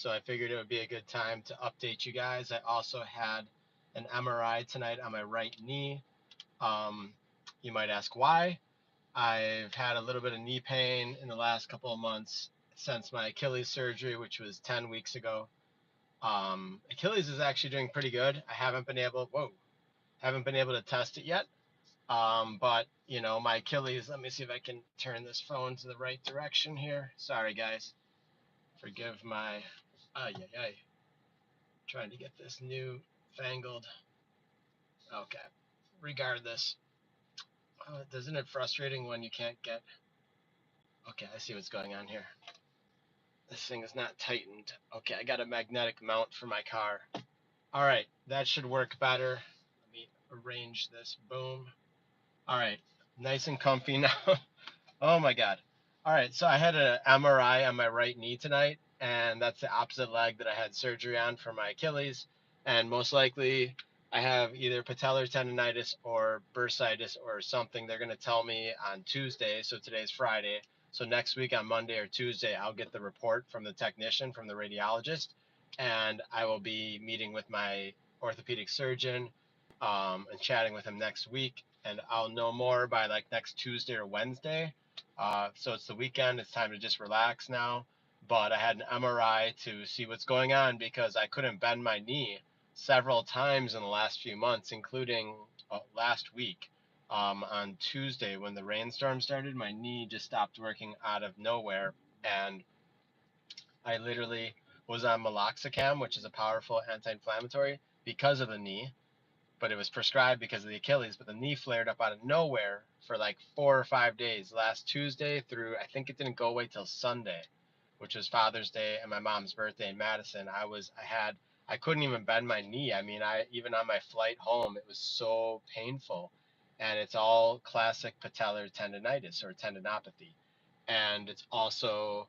So I figured it would be a good time to update you guys. I also had an MRI tonight on my right knee. Um, you might ask why. I've had a little bit of knee pain in the last couple of months since my Achilles surgery, which was 10 weeks ago. Achilles is actually doing pretty good. I haven't been able to test it yet. But my Achilles, let me see if I can turn this phone to the right direction here. Sorry, guys. Forgive my, ay, ay, ay, trying to get this new fangled. Okay. Regardless, isn't it frustrating when you can't get, okay, I see what's going on here. This thing is not tightened. Okay, I got a magnetic mount for my car. All right, that should work better. Let me arrange this. Boom. All right, nice and comfy now. Oh my God. All right, so I had an MRI on my right knee tonight, and that's the opposite leg that I had surgery on for my Achilles. And most likely, I have either patellar tendonitis or bursitis or something. They're going to tell me on Tuesday. So today's Friday. So next week on Monday or Tuesday, I'll get the report from the technician, from the radiologist, and I will be meeting with my orthopedic surgeon and chatting with him next week. And I'll know more by like next Tuesday or Wednesday. So it's the weekend. It's time to just relax now. But I had an MRI to see what's going on because I couldn't bend my knee several times in the last few months, including last week. On Tuesday, when the rainstorm started, my knee just stopped working out of nowhere. And I literally was on meloxicam, which is a powerful anti inflammatory, because of the knee, but it was prescribed because of the Achilles. But the knee flared up out of nowhere for like 4 or 5 days. Last Tuesday through, I think it didn't go away till Sunday, which was Father's Day and my mom's birthday in Madison. I couldn't even bend my knee. I mean, even on my flight home, it was so painful, and it's all classic patellar tendonitis or tendinopathy, and it's also,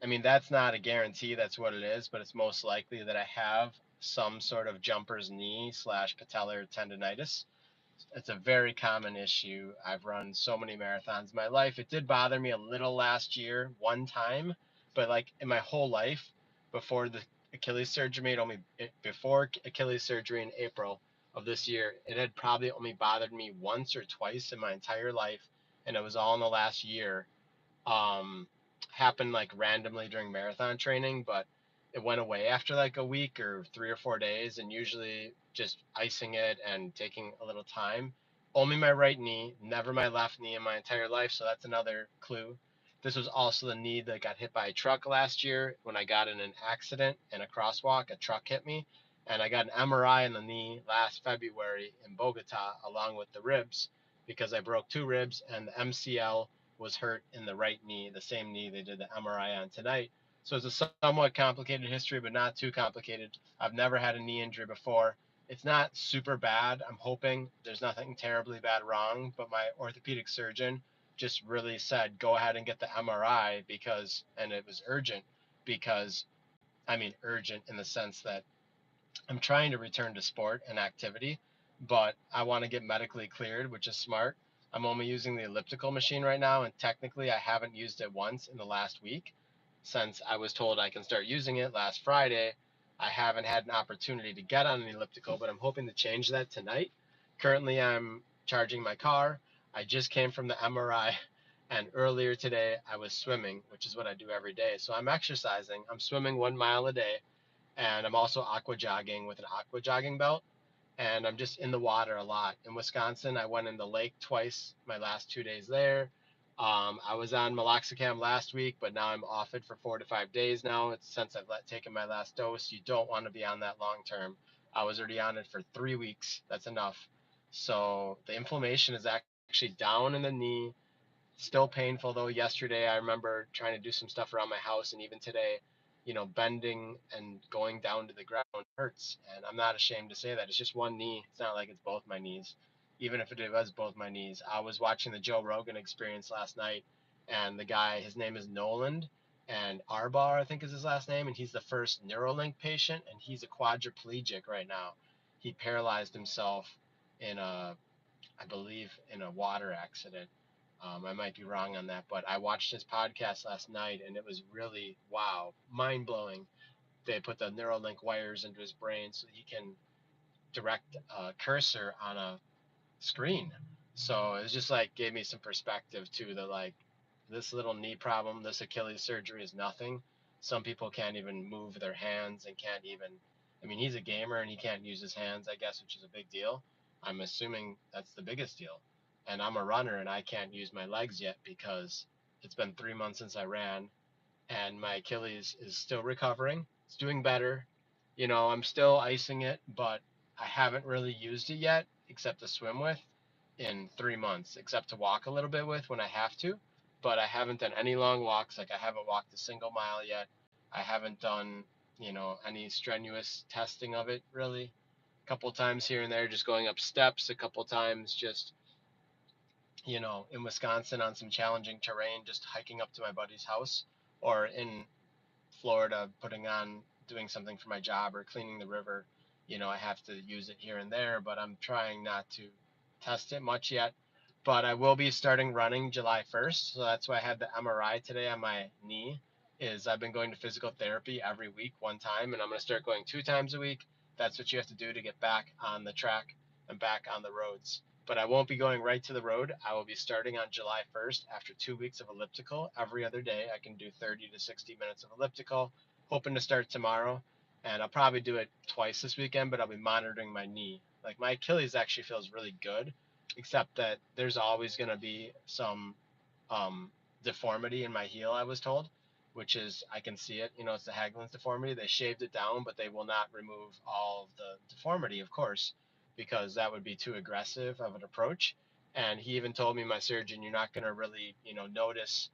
I mean, that's not a guarantee that's what it is, but it's most likely that I have some sort of jumper's knee slash patellar tendonitis. It's a very common issue. I've run so many marathons in my life. It did bother me a little last year, one time, but like in my whole life, before the Achilles surgery, before Achilles surgery in April of this year, it had probably only bothered me once or twice in my entire life, and it was all in the last year. um, Happened like randomly during marathon training, but it went away after like a week or 3 or 4 days, and usually just icing it and taking a little time. Only my right knee, never my left knee in my entire life, so that's another clue. This was also the knee that got hit by a truck last year when I got in an accident in a crosswalk. A truck hit me, and I got an MRI in the knee last February in Bogota, along with the ribs, because I broke two ribs, and the MCL was hurt in the right knee, the same knee they did the MRI on tonight. So it's a somewhat complicated history, but not too complicated. I've never had a knee injury before. It's not super bad. I'm hoping there's nothing terribly bad wrong, but my orthopedic surgeon just really said, go ahead and get the MRI because, and it was urgent because, I mean, urgent in the sense that I'm trying to return to sport and activity, but I want to get medically cleared, which is smart. I'm only using the elliptical machine right now, and technically I haven't used it once in the last week since I was told I can start using it last Friday. I haven't had an opportunity to get on an elliptical, but I'm hoping to change that tonight. Currently, I'm charging my car. I just came from the MRI, and earlier today I was swimming, which is what I do every day. So I'm exercising. I'm swimming 1 mile a day, and I'm also aqua jogging with an aqua jogging belt. And I'm just in the water a lot. In Wisconsin, I went in the lake twice my last 2 days there. I was on meloxicam last week, but now I'm off it for 4 to 5 days now. It's since I've taken my last dose. You don't want to be on that long term. I was already on it for 3 weeks. That's enough. So the inflammation is actually down in the knee. Still painful though. Yesterday, I remember trying to do some stuff around my house, and even today, bending and going down to the ground hurts. And I'm not ashamed to say that. It's just one knee. It's not like it's both my knees. Even if it was both my knees, I was watching the Joe Rogan Experience last night, and the guy, his name is Noland, and Arbar, I think is his last name, and he's the first Neuralink patient, and he's a quadriplegic right now. He paralyzed himself in I believe, in a water accident. I might be wrong on that, but I watched his podcast last night, and it was really, wow, mind blowing. they put the Neuralink wires into his brain so he can direct a cursor on a screen. So it was just like gave me some perspective to the like this little knee problem, this Achilles surgery is nothing. Some people can't even move their hands and can't even. I mean, he's a gamer and he can't use his hands, I guess, which is a big deal. I'm assuming that's the biggest deal. And I'm a runner and I can't use my legs yet because it's been 3 months since I ran and my Achilles is still recovering. It's doing better. You know, I'm still icing it, but I haven't really used it yet except to swim with in 3 months, except to walk a little bit with when I have to. But I haven't done any long walks. Like I haven't walked a single mile yet. I haven't done, any strenuous testing of it really. A couple times here and there, just going up steps. A couple times just, in Wisconsin on some challenging terrain, just hiking up to my buddy's house, or in Florida doing something for my job or cleaning the river. I have to use it here and there, but I'm trying not to test it much yet. But I will be starting running July 1st, so that's why I had the MRI today on my knee. Is I've been going to physical therapy every week one time, and I'm going to start going 2 times a week. That's what you have to do to get back on the track and back on the roads. But I won't be going right to the road. I will be starting on July 1st after 2 weeks of elliptical. Every other day, I can do 30 to 60 minutes of elliptical. Hoping to start tomorrow. And I'll probably do it twice this weekend, but I'll be monitoring my knee. Like my Achilles actually feels really good, except that there's always going to be some um, deformity in my heel, I was told, which is, I can see it. It's the Haglund's deformity. They shaved it down, but they will not remove all of the deformity, of course, because that would be too aggressive of an approach. And he even told me, my surgeon, you're not going to really, notice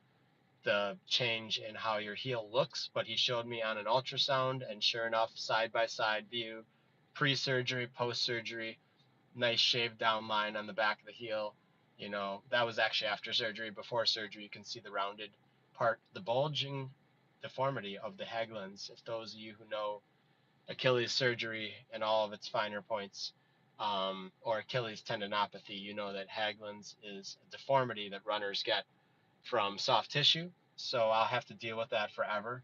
the change in how your heel looks, but he showed me on an ultrasound, and sure enough, side by side view, pre-surgery, post-surgery, nice shaved down line on the back of the heel. That was actually after surgery. Before surgery, you can see the rounded part, the bulging deformity of the Haglunds. If those of you who know Achilles surgery and all of its finer points, or Achilles tendinopathy, you know that Haglunds is a deformity that runners get from soft tissue. So I'll have to deal with that forever.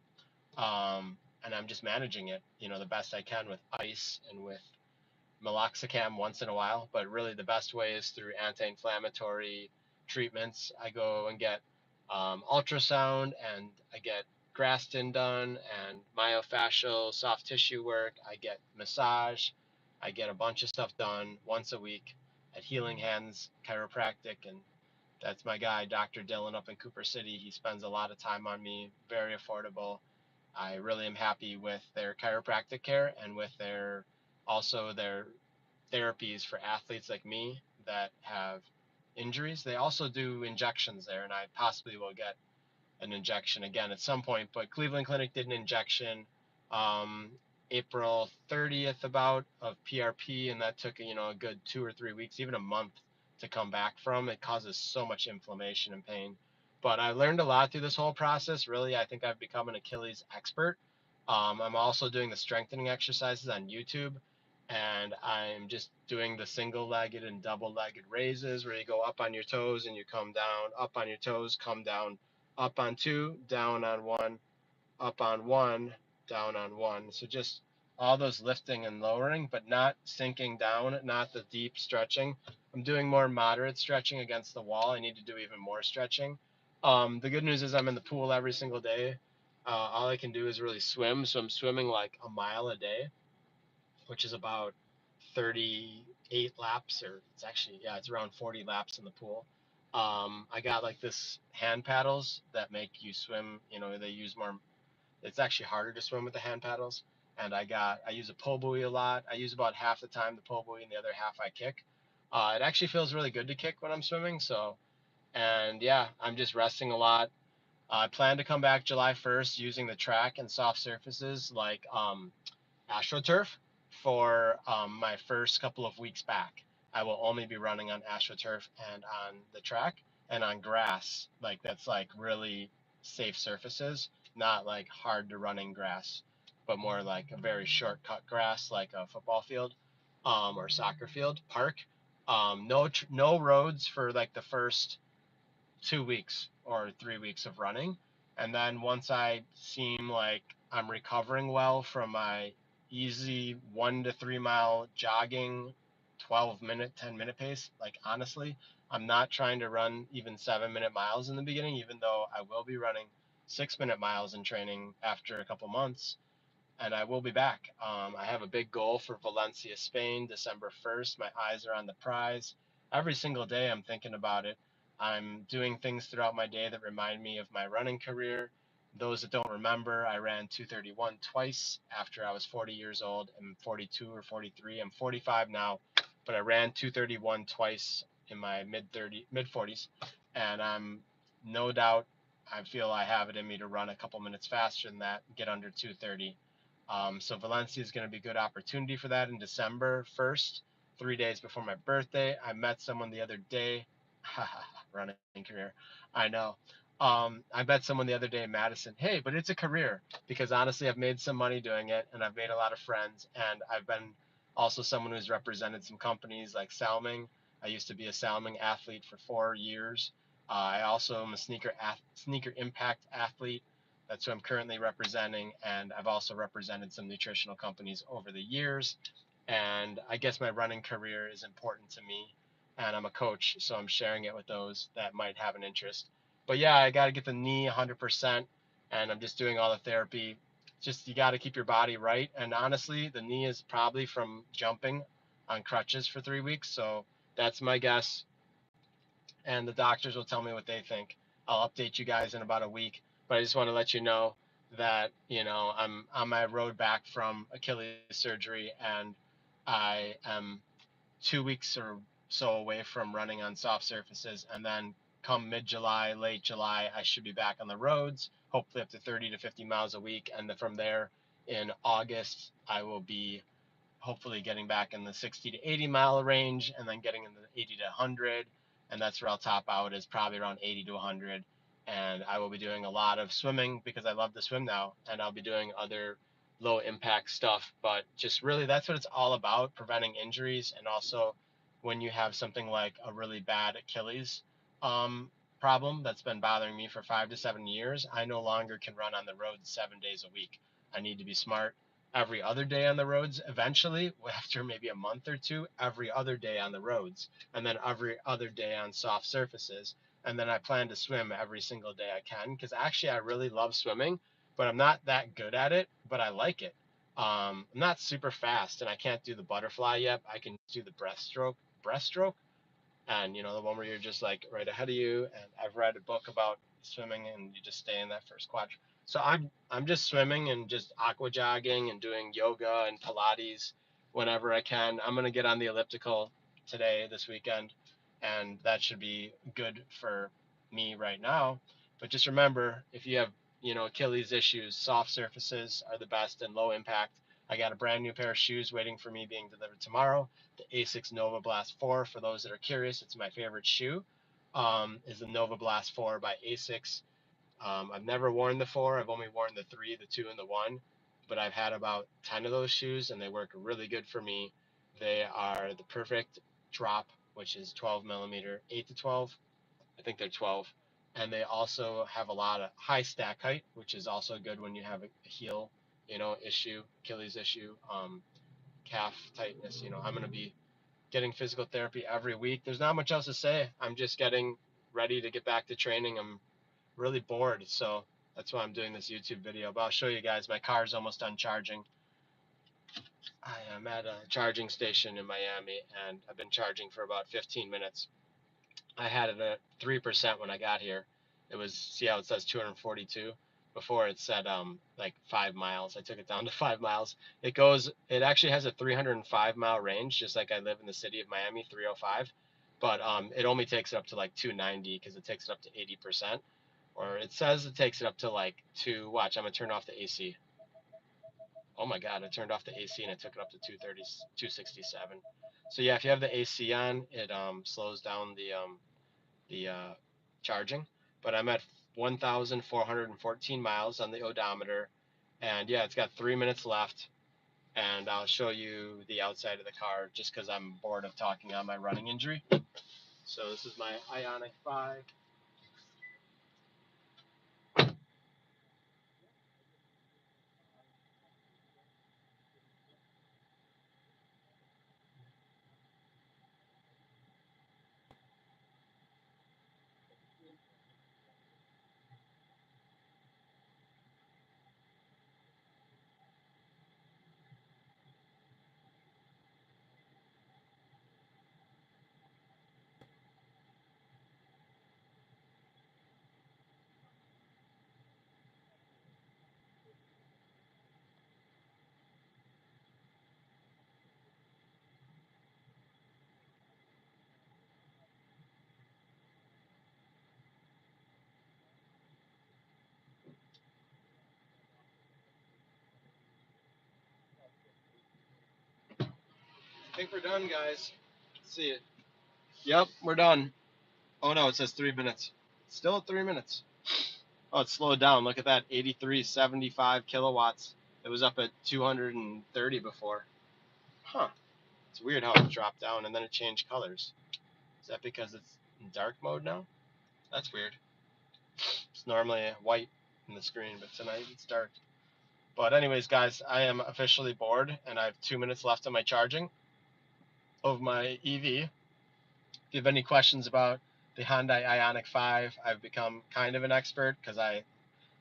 And I'm just managing it, the best I can with ice and with meloxicam once in a while. But really, the best way is through anti-inflammatory treatments. I go and get ultrasound, and I get Graston done, and myofascial soft tissue work. I get massage. I get a bunch of stuff done once a week at Healing Hands Chiropractic, and that's my guy, Dr. Dylan, up in Cooper City. He spends a lot of time on me, very affordable. I really am happy with their chiropractic care and with their therapies for athletes like me that have injuries. They also do injections there, and I possibly will get an injection again at some point. But Cleveland Clinic did an injection um, April 30th about of PRP, and that took a good 2 or 3 weeks, even a month to come back from. It causes so much inflammation and pain. But I learned a lot through this whole process. Really, I think I've become an Achilles expert. I'm also doing the strengthening exercises on YouTube, and I'm just doing the single-legged and double-legged raises where you go up on your toes and you come down, up on your toes, come down, up on two, down on one, up on one, down on one. So just all those lifting and lowering, but not sinking down, not the deep stretching. I'm doing more moderate stretching against the wall. I need to do even more stretching. The good news is I'm in the pool every single day. All I can do is really swim. So I'm swimming like a mile a day, which is about 38 laps, or it's actually, yeah, it's around 40 laps in the pool. I got like this hand paddles that make you swim, they use more, it's actually harder to swim with the hand paddles. And I use a pull buoy a lot. I use about half the time the pull buoy and the other half I kick. It actually feels really good to kick when I'm swimming. So, and yeah, I'm just resting a lot. I plan to come back July 1st using the track and soft surfaces like AstroTurf for my first couple of weeks back. I will only be running on AstroTurf and on the track and on grass, like that's like really safe surfaces, not like hard to running grass, but more like a very shortcut grass, like a football field or soccer field, park. No roads for like the first 2 weeks or 3 weeks of running. And then once I seem like I'm recovering well from my easy 1 to 3 mile jogging, 12-minute, 10-minute pace. Like, honestly, I'm not trying to run even 7-minute miles in the beginning, even though I will be running 6-minute miles in training after a couple months, and I will be back. I have a big goal for Valencia, Spain, December 1st. My eyes are on the prize. Every single day, I'm thinking about it. I'm doing things throughout my day that remind me of my running career. Those that don't remember, I ran 231 twice after I was 40 years old. I'm 42 or 43. I'm 45 now, but I ran 231 twice in my mid 40s, and I'm no doubt I feel I have it in me to run a couple minutes faster than that, get under 230. So Valencia is going to be a good opportunity for that in December 1st, 3 days before my birthday. I met someone the other day. Running career. I know. I met someone the other day in Madison. Hey, but it's a career because honestly, I've made some money doing it and I've made a lot of friends. And I've been also someone who's represented some companies like Salming. I used to be a Salming athlete for 4 years. I also am a sneaker impact athlete. That's who I'm currently representing, and I've also represented some nutritional companies over the years. And I guess my running career is important to me, and I'm a coach, so I'm sharing it with those that might have an interest. But yeah, I got to get the knee 100%, and I'm just doing all the therapy. Just you got to keep your body right, and honestly, the knee is probably from jumping on crutches for 3 weeks, so that's my guess, and the doctors will tell me what they think. I'll update you guys in about a week, but I just want to let you know that, I'm on my road back from Achilles surgery, and I am 2 weeks or so away from running on soft surfaces. And then come mid July, late July, I should be back on the roads, hopefully up to 30 to 50 miles a week. And then from there in August, I will be hopefully getting back in the 60 to 80 mile range, and then getting in the 80 to 100. And that's where I'll top out, is probably around 80 to 100. And I will be doing a lot of swimming because I love to swim now. And I'll be doing other low impact stuff. But just really, that's what it's all about, preventing injuries. And also, when you have something like a really bad Achilles problem that's been bothering me for 5 to 7 years, I no longer can run on the road 7 days a week. I need to be smart every other day on the roads eventually, after maybe a month or two, every other day on the roads, and then every other day on soft surfaces. And then I plan to swim every single day I can, because actually I really love swimming, but I'm not that good at it, but I like it. I'm not super fast, and I can't do the butterfly yet. I can do the breaststroke, and the one where you're just like right ahead of you. And I've read a book about swimming, and you just stay in that first quadrant. So I'm just swimming and just aqua jogging and doing yoga and Pilates whenever I can. I'm gonna get on the elliptical today, this weekend, and that should be good for me right now. But just remember, if you have Achilles issues, soft surfaces are the best and low impact. I got a brand new pair of shoes waiting for me, being delivered tomorrow, the Asics Nova Blast 4. For those that are curious, it's my favorite shoe. Is the Nova Blast 4 by Asics. I've never worn the 4. I've only worn the 3, the 2, and the 1. But I've had about 10 of those shoes, and they work really good for me. They are the perfect drop, which is 12 millimeter, 8 to 12. I think they're 12. And they also have a lot of high stack height, which is also good when you have a heel, issue, Achilles issue, calf tightness. I'm going to be getting physical therapy every week. There's not much else to say. I'm just getting ready to get back to training. I'm really bored, so that's why I'm doing this YouTube video. But I'll show you guys. My car's almost done charging. I am at a charging station in Miami, and I've been charging for about 15 minutes. I had it at 3% when I got here. It was, see how it says 242? Before it said like 5 miles. I took it down to 5 miles. It actually has a 305 mile range, just like I live in the city of Miami, 305. But it only takes it up to like 290, because it takes it up to 80%. Or it says it takes it up to like watch, I'm gonna turn off the AC. Oh my God, I turned off the AC and it took it up to 230, 267. So yeah, if you have the AC on, it slows down the charging. But I'm at 1,414 miles on the odometer, and yeah, it's got 3 minutes left. And I'll show you the outside of the car, just because I'm bored of talking on my running injury. So this is my Ionic 5. I think we're done, guys. Let's see it. Yep, we're done. Oh no, it says 3 minutes. Still at 3 minutes. Oh, it's slowed down. Look at that, 8375 kilowatts. It was up at 230 before. Huh. It's weird how it dropped down and then it changed colors. Is that because it's in dark mode now? That's weird. It's normally white in the screen, but tonight it's dark. But anyways, guys, I am officially bored and I have 2 minutes left on my charging of my EV. If you have any questions about the Hyundai Ioniq 5, I've become kind of an expert because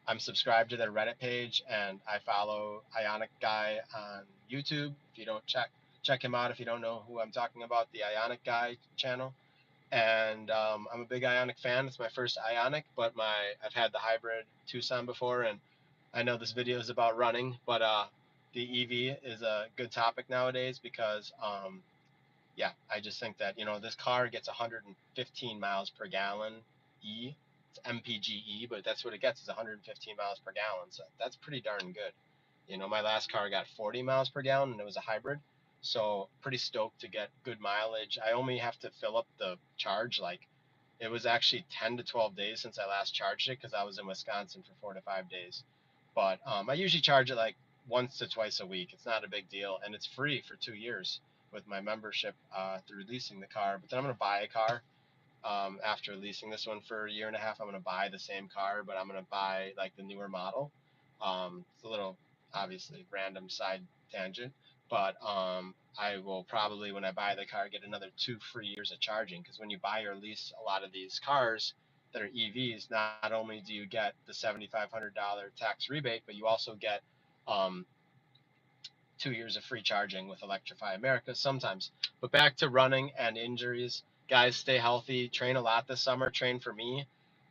I'm subscribed to their Reddit page and I follow Ioniq Guy on YouTube. If you don't check him out, if you don't know who I'm talking about, the Ioniq Guy channel. And I'm a big Ioniq fan. It's my first Ioniq, but I've had the hybrid Tucson before, and I know this video is about running, but the EV is a good topic nowadays because yeah, I just think that, this car gets 115 miles per gallon E. It's MPGE, but that's what it gets is 115 miles per gallon. So that's pretty darn good. My last car got 40 miles per gallon and it was a hybrid. So pretty stoked to get good mileage. I only have to fill up the charge. Like it was actually 10 to 12 days since I last charged it because I was in Wisconsin for 4 to 5 days. But I usually charge it like once to twice a week. It's not a big deal. And it's free for 2 years with my membership through leasing the car. But then I'm going to buy a car after leasing this one for a year and a half. I'm going to buy the same car, but I'm going to buy like the newer model. It's a little obviously random side tangent, but I will probably, when I buy the car, get another 2 free years of charging because when you buy or lease a lot of these cars that are EVs, not only do you get the $7,500 tax rebate, but you also get um, 2 years of free charging with Electrify America sometimes. But back to running and injuries. Guys, stay healthy. Train a lot this summer. Train for me.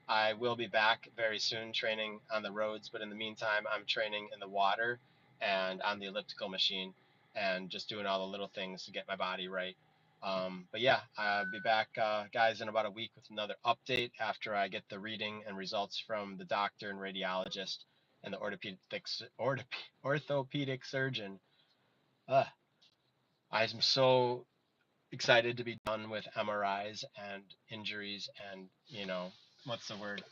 I will be back very soon training on the roads, but in the meantime, I'm training in the water and on the elliptical machine and just doing all the little things to get my body right. But yeah, I'll be back, guys, in about a week with another update after I get the reading and results from the doctor and radiologist and the orthopedic surgeon. Uh, I'm so excited to be done with MRIs and injuries and, what's the word?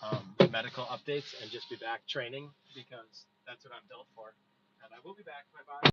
Medical updates and just be back training because that's what I'm built for. And I will be back. My body